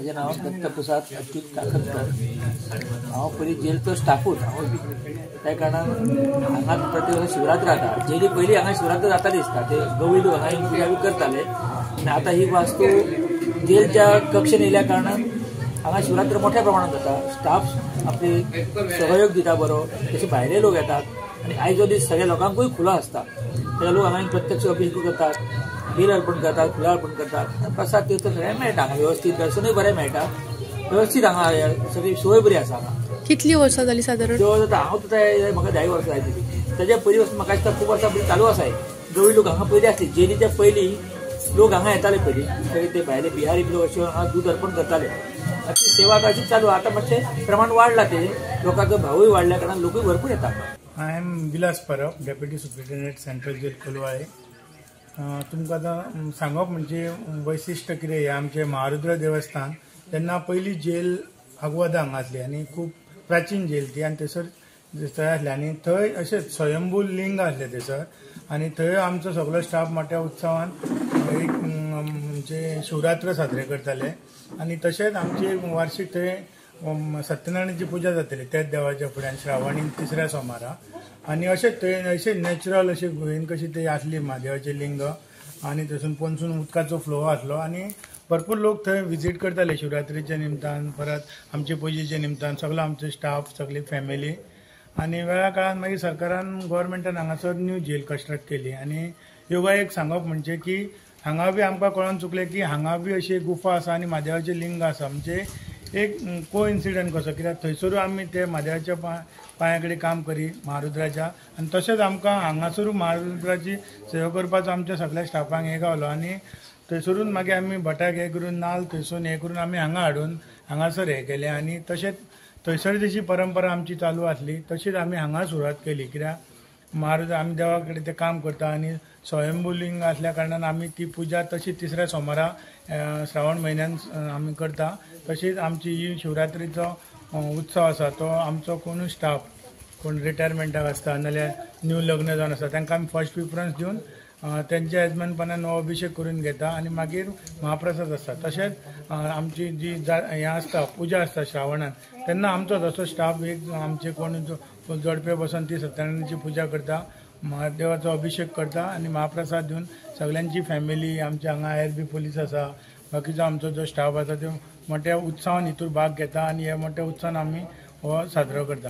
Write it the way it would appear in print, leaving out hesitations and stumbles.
माझे नाव दत्तप्रसाद अच्युत काकतकर। हांव पयलीं जेलचो स्टाफूच त्या कारणान हांगा प्रत्येक वर्सा शिवरात्र जाता। जेली पयलीं हांगा शिवरात्र जाताली दिसता, ते गवळी लोक हांगा पुजा बी करताले। आनी आतां ही वास्तू जेलच्या कक्षेन येयल्या कारणान हांगा शिवरात्र मोठ्या प्रमाणात जाता। स्टाफ आपले सहयोग दिता बरो, तशे भायले लोक येतात आनी आयचो दीस सगळ्या लोकांकूय खुलो आसता। सगळे लोक हांगा प्रत्यक्ष अभिषेक करतात, बिल अर्पण करतात, फुलां अर्पण करतात, प्रसाद तीर्थ सगळें मेळटा हांगा व्यवस्थीत, दर्शनूय बरें मेळटा, व्यवस्थीत हांगा सगळी सोय बरी आसा हांगा। कितली वर्सां जाली सादारण? हांव तुका म्हाका 10 वर्सां जाली। ताच्या पयलीं पासून म्हाका दिसता खूब वर्सां पयलीं चालू आसा। गवळी लोक हांगा पयलीं आसले, जेलीच्या पयलीं लोक हांगा येताले पयलीं, सगळे ते भायले बिहारी लोक अशे हांगा दूध अर्पण करताले। ती सेवा अशीच चालू। आतां मातशें प्रमाण वाडला, ते लोकांचो भावूय वाडल्या कारणान लोकूय भरपूर येतात। I am Vilas Parab, deputy superintendent central jail Colvale. तुमकां आतां सांगप म्हणजे वैशिश्ट कितें, हें आमचें महारुद्र देवस्थान तेन्ना पयलीं जेल आगवदा हांगा आसली आनी खूब प्राचीन जेल ती, आनी थंयसर थंय आसले आनी थंय अशेंच स्वयंभू लिंग आसले थंयसर, आनी थंय आमचो सगळो स्टाफ मोठ्या उत्सवान एक म्हणजे शिवरात्र साजरे करताले। आनी तशेंच आमची वार्षिक थंय सत्यनारायणाची पुजा जातली त्याच देवाच्या फुड्यान श्रावणी 3ऱ्या सोमारा। आनी अशेंच थंय अशें नॅचरल अशें गुहेन कशी थंय आसली महादेवाचें लिंग, आनी थंयसून पणसून उदकाचो फ्लो आसलो, आनी भरपूर लोक थंय विजीट करताले शिवरात्रीच्या निमतान, परत आमचे पुजेच्या निमतान, सगळो आमचो स्टाफ, सगळी फॅमिली। आनी वेळा काळान मागीर सरकारान गव्हर्मेंटान हांगासर न्यू जेल कंस्ट्रक्ट केली। आनी योगा एक सांगप म्हणजे की हांगा बी आमकां कळोन चुकलें की हांगा बी अशी गुफा आसा आनी महादेवाचें लिंग आसा, म्हणजे एक को इन्सिडंट कसो, कित्याक थंयसरूय आमी ते महादेवाच्या पांया कडेन काम करी महारुद्राच्या, आनी तशेंच आमकां हांगासरूय महारुद्राची सेवा करपाचो आमच्या सगळ्या स्टाफांक हे गावलो। आनी थंयसरून मागीर आमी भटाक हे करून नाल्ल थंयसून हे करून आमी हांगा हाडून हांगासर हे केलें। आनी तशेंच थंयसर जशी परंपरा आमची चालू आसली तशीच आमी हांगा सुरवात केली, कित्याक महारुद्र आमी देवा कडेन ते काम करता आनी स्वयंभू लिंग आसल्या कारणान आमी ती पुजा तशी 3ऱ्या सोमारा श्रावण म्हयन्यान आमी करता। तशीच आमची ही शिवरात्रीचो उत्सव आसा तो आमचो कोणूय स्टाफ कोण रिटायरमेंटाक आसता नाल्यार न्यू लग्न जावन आसा तांकां आमी फर्स्ट प्रिफरन्स दिवन त्यांच्या येजमानपणान हो अभिषेक करून घेता आनी मागीर महाप्रसाद आसता। तशेंच आमची जी हें आसता पुजा आसता श्रावणान, तेन्ना आमचो तसो स्टाफ एक आमचे कोण जोडपे बसून ती सत्यनारायणाची पुजा करता, महादेवाचो अभिषेक करता आनी महाप्रसाद दिवन सगळ्यांची फॅमिली, आमचे हांगा IRB पुलीस आसा, बाकीचो आमचो जो स्टाफ आसा तो मोठ्या उत्सवान हितूर भाग घेता आनी ह्या मोठ्या उत्सवान आमी हो साजरो करता।